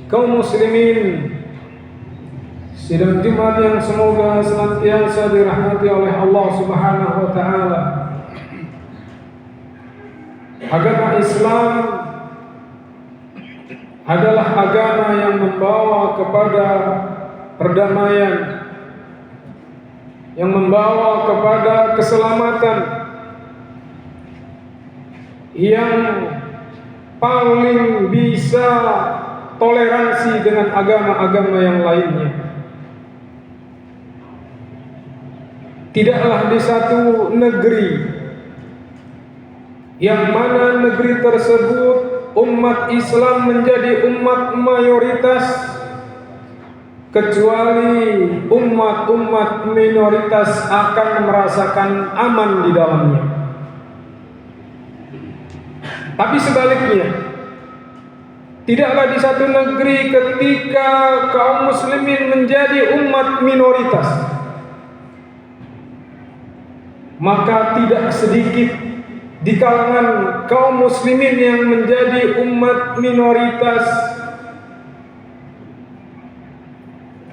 kaum muslimin sidang Jumat yang semoga senantiasa dirahmati oleh Allah Subhanahu wa taala. Agama Islam adalah agama yang membawa kepada perdamaian, yang membawa kepada keselamatan, yang paling bisa toleransi dengan agama-agama yang lainnya. Tidaklah di satu negeri yang mana negeri tersebut umat Islam menjadi umat mayoritas, kecuali umat-umat minoritas akan merasakan aman di dalamnya. Tapi sebaliknya, tidaklah di satu negeri ketika kaum muslimin menjadi umat minoritas, maka tidak sedikit di kalangan kaum muslimin yang menjadi umat minoritas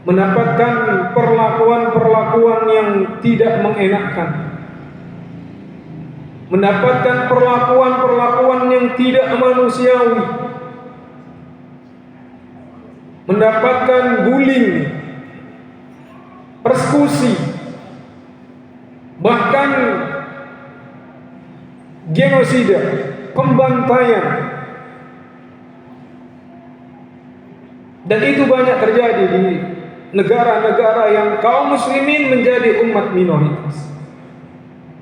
mendapatkan perlakuan-perlakuan yang tidak mengenakkan, mendapatkan perlakuan-perlakuan yang tidak manusiawi, mendapatkan bullying, persekusi, bahkan genosida, pembantaian. Dan itu banyak terjadi di negara-negara yang kaum muslimin menjadi umat minoritas.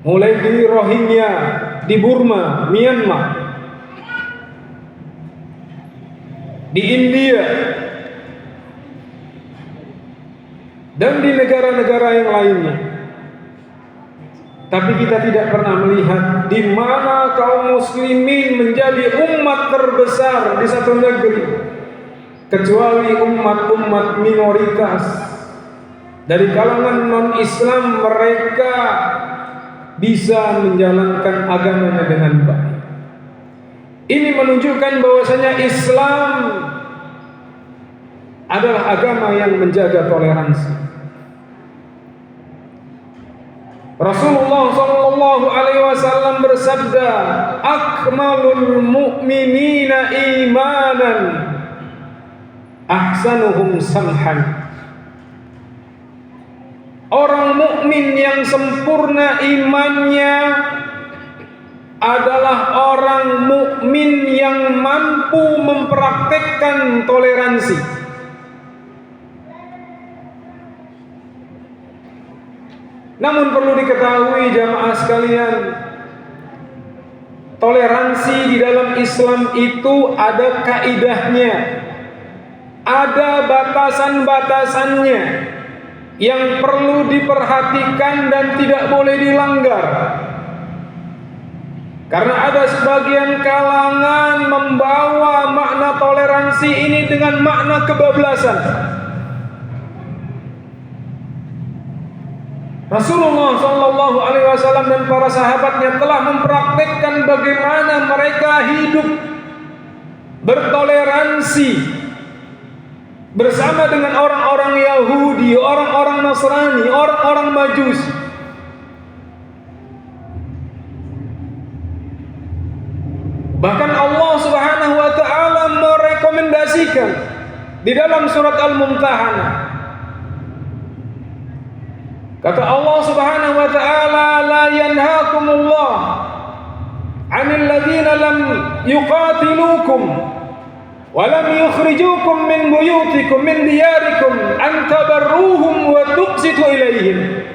Mulai di Rohingya, di Burma, Myanmar, di India, dan di negara-negara yang lainnya. Tapi kita tidak pernah melihat di mana kaum muslimin menjadi umat terbesar di satu negeri, kecuali umat-umat minoritas dari kalangan non-Islam. Mereka bisa menjalankan agamanya dengan baik. Ini menunjukkan bahwasanya Islam adalah agama yang menjaga toleransi. Rasulullah sallallahu alaihi wasallam bersabda, "Akmalul mu'minina imanan ahsanuhum samhan." Orang mukmin yang sempurna imannya adalah orang mukmin yang mampu mempraktekkan toleransi. Namun perlu diketahui jamaah sekalian, toleransi di dalam Islam itu ada kaidahnya, ada batasan-batasannya yang perlu diperhatikan dan tidak boleh dilanggar. Karena ada sebagian kalangan membawa makna toleransi ini dengan makna kebablasan. Rasulullah sallallahu alaihi wasallam dan para sahabatnya telah mempraktikkan bagaimana mereka hidup bertoleransi bersama dengan orang-orang Yahudi, orang-orang Nasrani, orang-orang Majusi. Bahkan Allah Subhanahu wa taala merekomendasikan di dalam surat Al-Mumtahanah. Kata Allah Subhanahu wa taala, "La yanhaakumullah 'anil ladzina lam yuqatilukum wa lam yukhrijukum min buyutikum min diyarikum an tabarruhum wa tuqsitu ilaihim."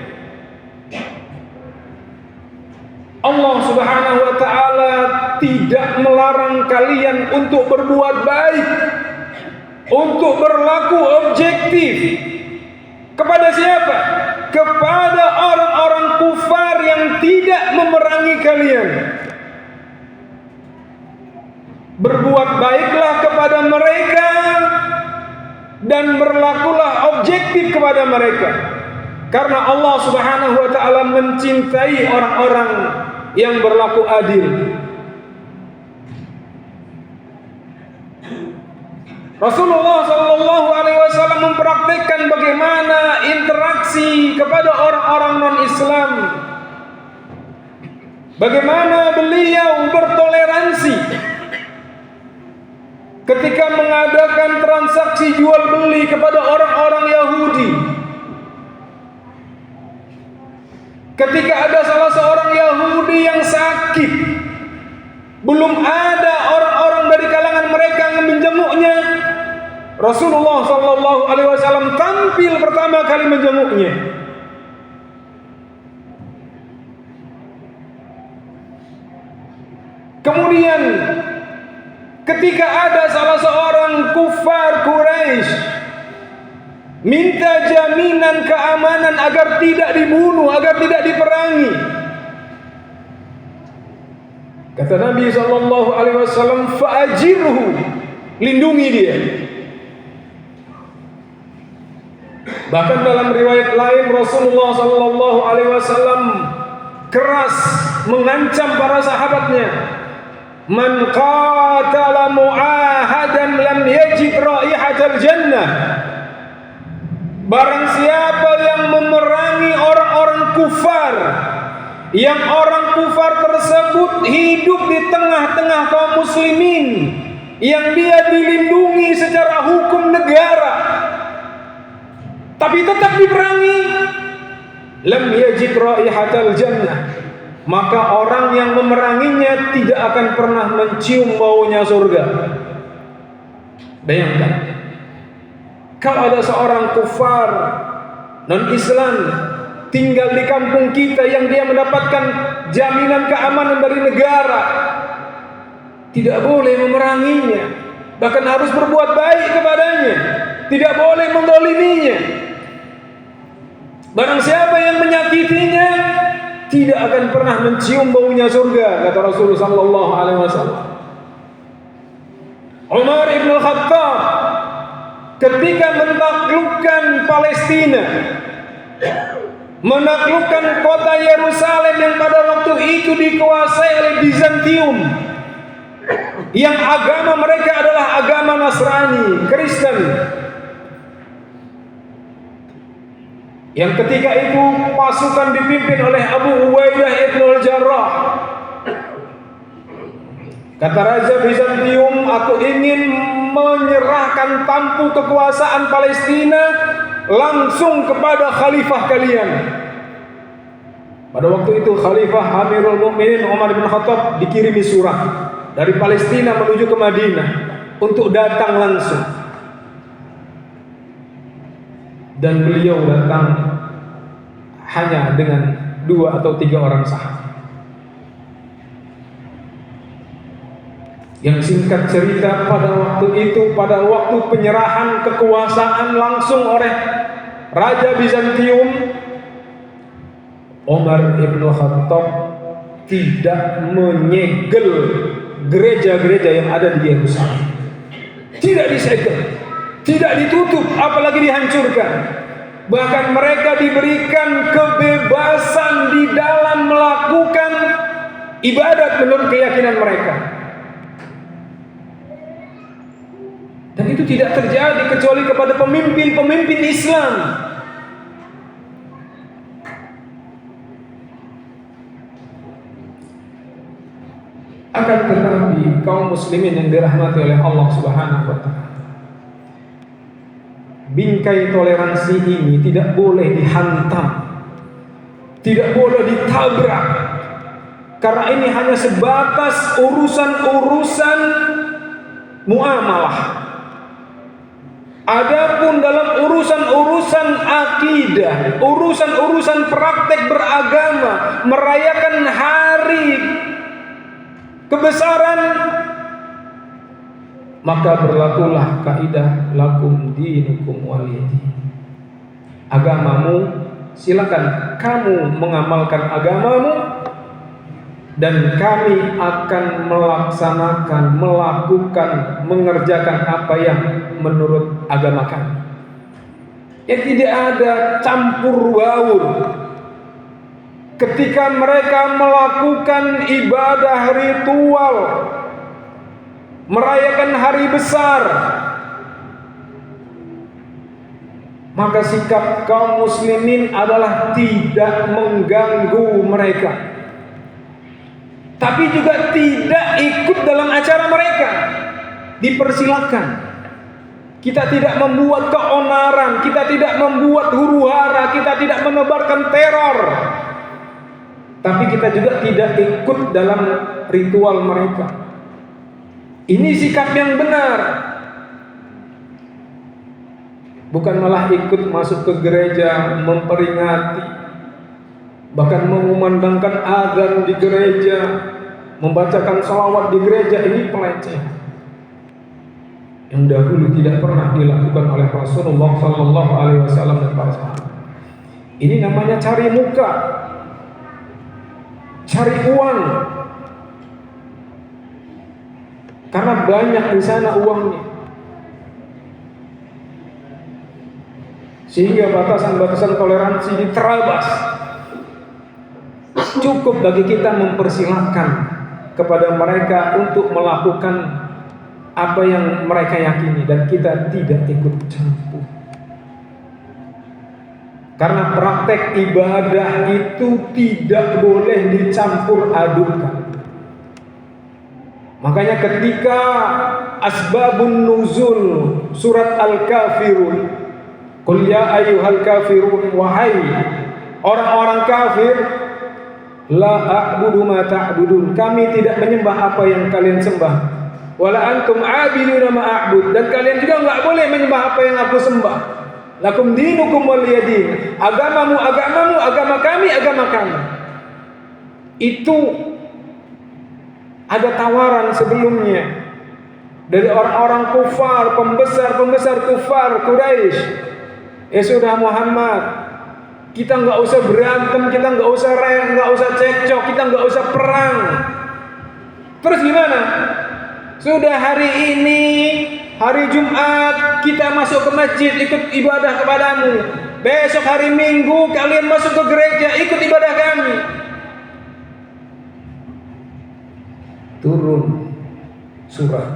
Allah Subhanahu wa taala tidak melarang kalian untuk berbuat baik, untuk berlaku objektif. Kepada siapa? Kepada orang-orang kufar yang tidak memerangi kalian. Berbuat baiklah kepada mereka dan berlakulah objektif kepada mereka. Karena Allah Subhanahu wa taala mencintai orang-orang yang berlaku adil. Rasulullah Shallallahu Alaihi Wasallam mempraktikkan bagaimana interaksi kepada orang-orang non-Islam, bagaimana beliau bertoleransi ketika mengadakan transaksi jual beli kepada orang-orang Yahudi. Ketika ada salah seorang Yahudi yang sakit, belum ada orang-orang dari kalangan mereka yang menjenguknya, Rasulullah Shallallahu Alaihi Wasallam tampil pertama kali menjenguknya. Kemudian ketika ada salah seorang kufar Quraisy minta jaminan keamanan agar tidak dibunuh, agar tidak diperangi, kata Nabi Shallallahu Alaihi Wasallam, fa'ajirhu, lindungi dia. Bahkan dalam riwayat lain Rasulullah Shallallahu Alaihi Wasallam keras mengancam para sahabatnya, man qatala mu'ahadan lam yajid raihatal jannah. Barang siapa yang memerangi orang-orang kufar, yang orang kufar tersebut hidup di tengah-tengah kaum muslimin, yang dia dilindungi secara hukum negara, tapi tetap diperangi, lam yajid raihatal jannah, maka orang yang memeranginya tidak akan pernah mencium baunya surga. Bayangkan, kalau ada seorang kufar non-Islam tinggal di kampung kita yang dia mendapatkan jaminan keamanan dari negara, tidak boleh memeranginya, bahkan harus berbuat baik kepadanya, tidak boleh menzaliminya. Barang siapa yang menyakitinya tidak akan pernah mencium baunya surga, kata Rasulullah sallallahu alaihi wasallam. Umar ibn Khattab ketika menaklukkan Palestina, menaklukkan kota Yerusalem yang pada waktu itu dikuasai oleh Bizantium, yang agama mereka adalah agama Nasrani, Kristen, yang ketika itu pasukan dipimpin oleh Abu Ubaidah ibn al-Jarrah. Kata Raja Bizantium, aku ingin menyerahkan tampuk kekuasaan Palestina langsung kepada khalifah kalian. Pada waktu itu Khalifah Amirul Mukminin Umar bin Khattab dikirimi surat dari Palestina menuju ke Madinah untuk datang langsung. Dan beliau datang hanya dengan 2 atau 3 orang sahabat. Yang singkat cerita, pada waktu itu, pada waktu penyerahan kekuasaan langsung oleh Raja Bizantium, Umar ibn Khattab tidak menyegel gereja-gereja yang ada di Yerusalem. Tidak disegel, tidak ditutup, apalagi dihancurkan. Bahkan mereka diberikan kebebasan di dalam melakukan ibadat menurut keyakinan mereka. Dan itu tidak terjadi kecuali kepada pemimpin-pemimpin Islam. Akan tetapi kaum muslimin yang dirahmati oleh Allah Subhanahu wa taala, bingkai toleransi ini tidak boleh dihantam, tidak boleh ditabrak, karena ini hanya sebatas urusan-urusan muamalah. Adapun dalam urusan-urusan akidah, urusan-urusan praktek beragama, merayakan hari kebesaran, maka berlakulah kaidah lakum dinukum waliyadin. Agamamu, silakan kamu mengamalkan agamamu, dan kami akan melaksanakan, melakukan, mengerjakan apa yang menurut agama kami. Ya, tidak ada campur baur. Ketika mereka melakukan ibadah ritual, merayakan hari besar, maka sikap kaum muslimin adalah tidak mengganggu mereka, tapi juga tidak ikut dalam acara mereka. Dipersilakan. Kita tidak membuat keonaran, kita tidak membuat huru-hara, kita tidak menebarkan teror, tapi kita juga tidak ikut dalam ritual mereka. Ini sikap yang benar. Bukan malah ikut masuk ke gereja, memperingati, bahkan mengumandangkan azan di gereja, membacakan shalawat di gereja. Ini pelecehan yang dahulu tidak pernah dilakukan oleh Rasulullah Sallallahu Alaihi Wasallam dan para sahabat. Ini namanya cari muka, cari uang, karena banyak di sana uangnya, sehingga batasan-batasan toleransi diterabas. Cukup bagi kita mempersilahkan kepada mereka untuk melakukan apa yang mereka yakini, dan kita tidak ikut campur. Karena praktek ibadah itu tidak boleh dicampur adukan. Makanya ketika asbabun nuzul surat Al-Kafirun, qul ya ayyuhal kafirun, wahai orang-orang kafir, la a'budu ma ta'budun, kami tidak menyembah apa yang kalian sembah. Wala antum a'biduna ma a'bud, dan kalian juga enggak boleh menyembah apa yang aku sembah. Lakum dinukum waliyadin, agamamu agamamu, agama kami agama kami. Itu ada tawaran sebelumnya dari orang-orang kufar, pembesar kufar Quraisy. Ya sudah Muhammad, kita enggak usah berantem, kita enggak usah cekcok, kita enggak usah perang. Terus gimana? Sudah hari ini, hari Jumat, kita masuk ke masjid ikut ibadah kepadamu. Besok hari Minggu kalian masuk ke gereja ikut ibadah kami. Turun surat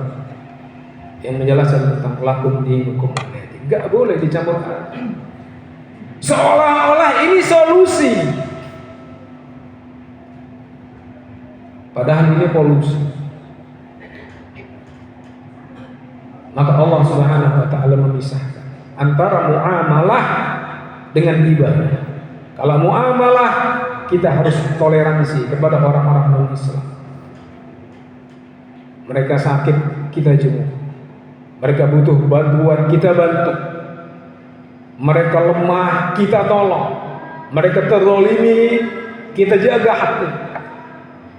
yang menjelaskan tentang lakum dinukum waliyadin. Enggak boleh dicampur aduk. Seolah-olah ini solusi, padahal ini polusi. Maka Allah Subhanahu wa taala memisahkan antara muamalah dengan ibadah. Kalau muamalah, kita harus toleransi kepada orang-orang non-Islam. Mereka sakit, kita jenguk. Mereka butuh bantuan, kita bantu. Mereka lemah, kita tolong. Mereka terzalimi, kita jaga haknya.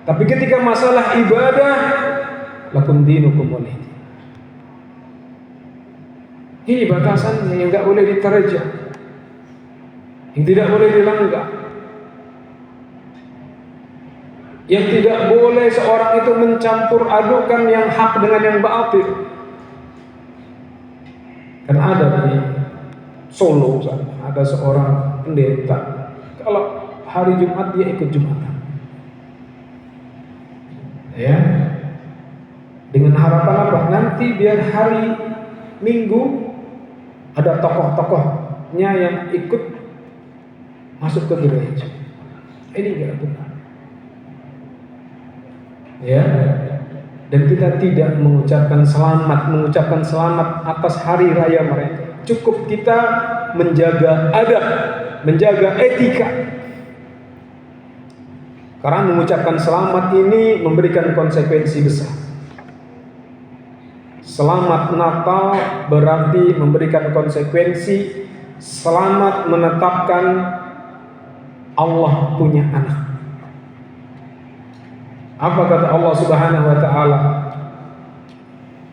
Tapi ketika masalah ibadah, lakum dinukum waliyadin. Ini batasannya yang tidak boleh diterjang, yang tidak boleh dilanggar, yang tidak boleh seorang itu mencampur adukan yang hak dengan yang batil. Kan ada di Solo sana, ada seorang pendeta, kalau hari Jumat dia ikut Jumatan, ya, dengan harapan apa? Nanti biar hari Minggu ada tokoh-tokohnya yang ikut masuk ke gereja. Ini tidak benar. Ya, dan kita tidak mengucapkan selamat atas hari raya mereka. Cukup kita menjaga adab, menjaga etika. Karena mengucapkan selamat ini memberikan konsekuensi besar. Selamat Natal berarti memberikan konsekuensi. Selamat menetapkan Allah punya anak. Apa kata Allah Subhanahu wa taala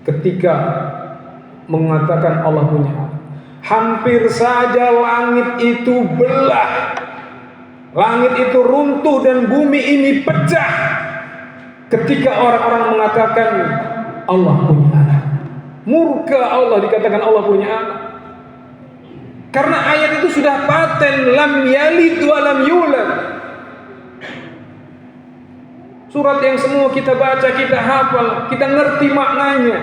ketika mengatakan Allah punya anak? Hampir saja langit itu belah, langit itu runtuh dan bumi ini pecah ketika orang-orang mengatakan Allah punya anak. Murka Allah dikatakan Allah punya anak. Karena ayat itu sudah paten, lam yalid wa lam yulad. Surat yang semua kita baca, kita hafal, kita ngerti maknanya.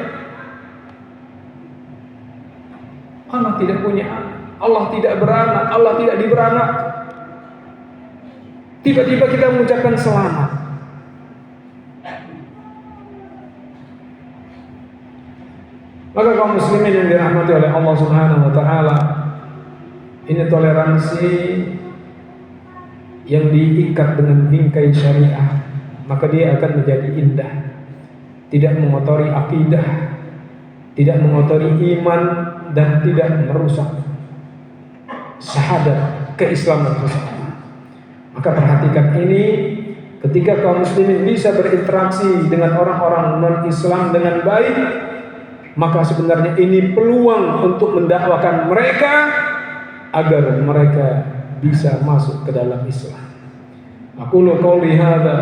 Allah tidak punya anak. Allah tidak beranak, Allah tidak diberanak. Tiba-tiba kita mengucapkan selamat. Maka kaum muslimin yang dirahmati oleh Allah Subhanahu wa taala, ini toleransi yang diikat dengan bingkai syariah, maka dia akan menjadi indah. Tidak mengotori akidah, tidak mengotori iman, dan tidak merusak syahadat keislaman seseorang. Maka perhatikan ini, ketika kaum muslimin bisa berinteraksi dengan orang-orang non-Islam dengan baik, maka sebenarnya ini peluang untuk mendakwakan mereka agar mereka bisa masuk ke dalam Islam. Aqulu qouli hadza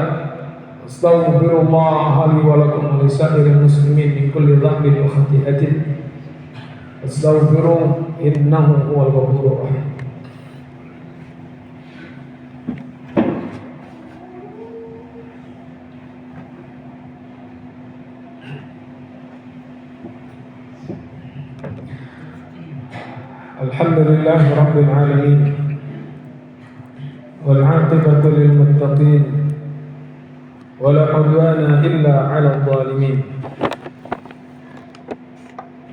astaghfirullah li wa lakum wa lisairil muslimin min kulli dhanbin wa khati'atin. Astaghfiruh innahu huwal ghafurur rahim. Alhamdulillah rabbil alamin wal 'aqibatu lil muttaqin wala 'udwana illa 'alal zalimin.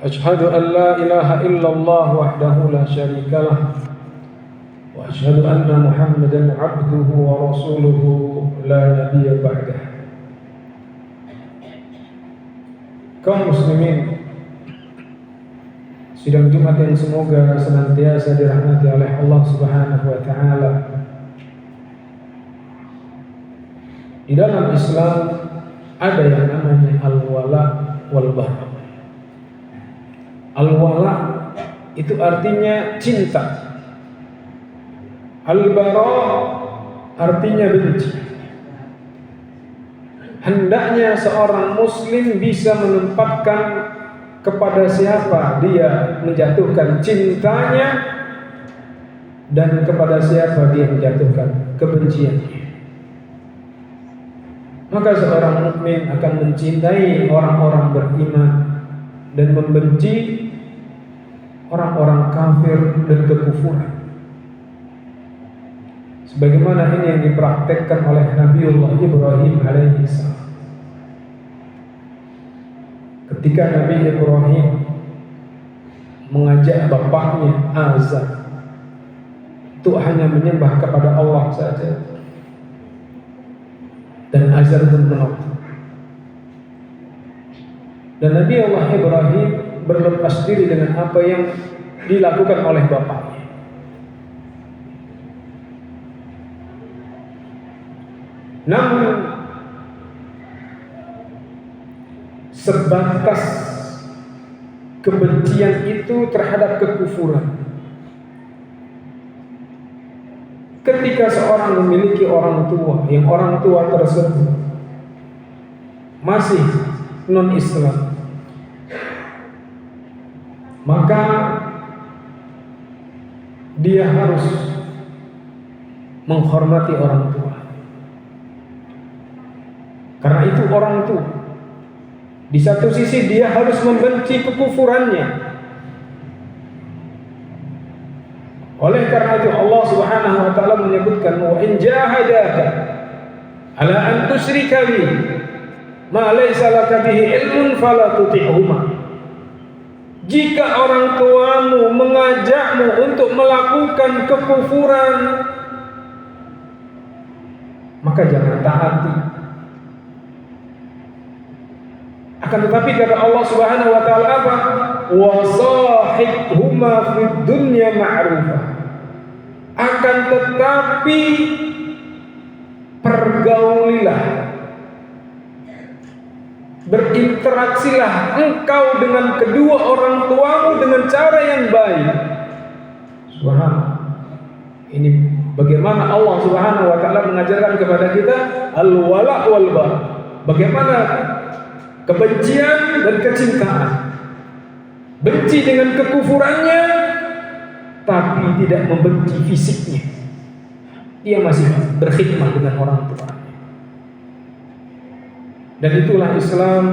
Ashhadu an la ilaha illallah wahdahu la syarika lah wa ashhadu anna Muhammadan 'abduhu wa rasuluhu la nabiyya ba'dah. Kaum muslimin sidang Jumat yang semoga senantiasa dirahmati oleh Allah Subhanahu wa taala. Di dalam Islam ada yang namanya al-wala wal bara. Al-wala itu artinya cinta. Al-bara artinya benci. Hendaknya seorang muslim bisa menempatkan kepada siapa dia menjatuhkan cintanya dan kepada siapa dia menjatuhkan kebenciannya. Maka seorang mukmin akan mencintai orang-orang beriman dan membenci orang-orang kafir dan kekufuran. Sebagaimana ini yang dipraktekkan oleh Nabiullah Ibrahim alaihissalam. Ketika Nabi Ibrahim mengajak bapaknya Azar untuk hanya menyembah kepada Allah saja, dan Azar pun menolak. Dan Nabi Allah Ibrahim berlepas diri dengan apa yang dilakukan oleh bapaknya. Namun sebatas kebencian itu terhadap kekufuran. Ketika seorang memiliki orang tua, yang orang tua tersebut masih non-Islam, maka dia harus menghormati orang tua. Karena itu orang tua, di satu sisi dia harus membenci kekufurannya. Oleh karena itu Allah Subhanahu wa taala menyebutkan, wa in jahadaka ala an tusyrika bi ma laysa laka bihi ilmun fala tuti'huma. Jika orang tuamu mengajakmu untuk melakukan kekufuran, maka jangan taati. Akan tetapi kata Allah Subhanahu wa taala apa? Wa sahibhuma fid dunya ma'rufa. Akan tetapi pergaulilah, berinteraksilah engkau dengan kedua orang tuamu dengan cara yang baik. Subhanallah. Ini bagaimana Allah Subhanahu wa taala mengajarkan kepada kita al-wala wal bara. Bagaimana kebencian dan kecintaan. Benci dengan kekufurannya, tapi tidak membenci fisiknya. Dia masih berkhidmat dengan orang tuanya. Dan itulah Islam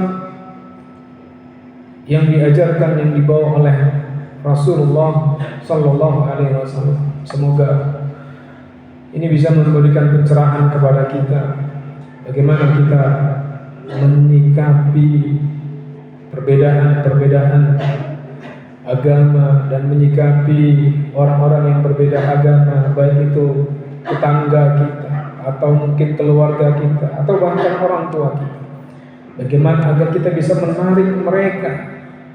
yang diajarkan, yang dibawa oleh Rasulullah Sallallahu Alaihi Wasallam. Semoga ini bisa memberikan pencerahan kepada kita bagaimana kita menyikapi perbedaan-perbedaan agama dan menyikapi orang-orang yang berbeda agama, baik itu tetangga kita atau mungkin keluarga kita atau bahkan orang tua kita. Bagaimana agar kita bisa menarik mereka,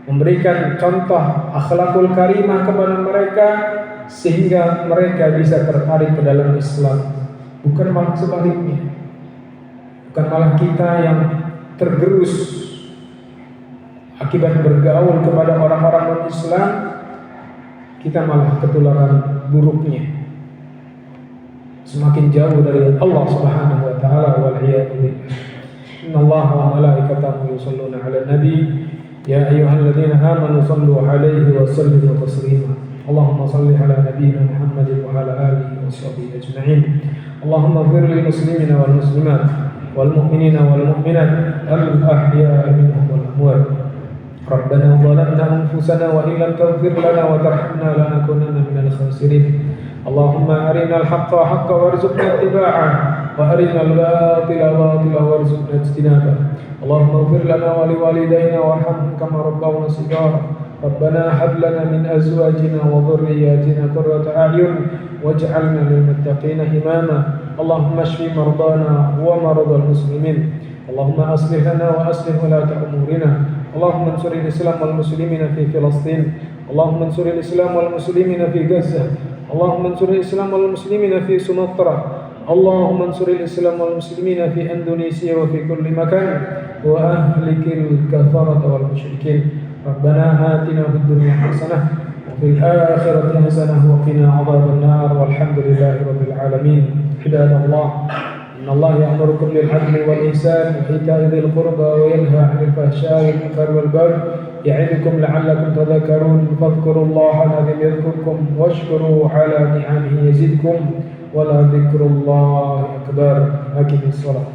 memberikan contoh akhlakul karimah kepada mereka sehingga mereka bisa tertarik ke dalam Islam, bukan malah sebaliknya, bukan malah kita yang tergerus akibat bergaul kepada orang-orang non-Islam, kita malah ketularan buruknya, semakin jauh dari Allah Subhanahu wa taala. Wal iyadu billah. Innallaha wa malaikatahu yusholluna 'alan nabi ya ayyuhalladzina amanu shallu 'alaihi wa sallimu taslima. Allahumma shalli 'ala nabiyyina Muhammadin wa 'ala alihi wa sahbihi ajma'in. Allahumma ighfir lil muslimina wal muslimat wal mu'minina wal mu'minat al ahya'i minhum wal amwat. Rabbana zalamna anfusana wa in lam taghfir lana wa tarhamna lanakunanna minal khasirin. Allahumma arinal haqqa haqqa warzuqna ittiba'ah wa arinal batila batila warzuqna ijtinabah. Allahumma ighfir lana wa liwalidayna warhamhum kama rabbawna shighara. Rabbana hab lana min azwajina wa dhurriyyatina qurrata a'yun waj'alna lil muttaqina imama. Allahumma shfi mardana wa maradal muslimin. Allahumma aslih lana wa aslih ulata umurina. Allahumma ansuril Islam wal muslimina fi Filastin. Allahumma ansuril Islam wal muslimina fi Gaza. Allahumma ansuril Islam wal muslimina fi Sumatra. Allahumma ansuril Islam wal muslimina fi Indonesia wa fi kulli makan wa ahlikil kafarata wal musyrikin. Rabbana atina fid dunya hasanah wa fil akhirati hasanah wa qina adhaban nar walhamdulillahi rabbil alamin. Ibadallah, inna Allah ya'murukum bil 'adli wal ihsan wa ita'i dzil qurba wa yanha 'anil fahsya'i wal munkari wal baghi ya'idukum la'allakum tadhakkarun. Fadhkurullaha alladhi yadhkurkum washkuru 'ala ni'amihi yazidkum wa la dzikrullahi akbar. Aqimis shalah.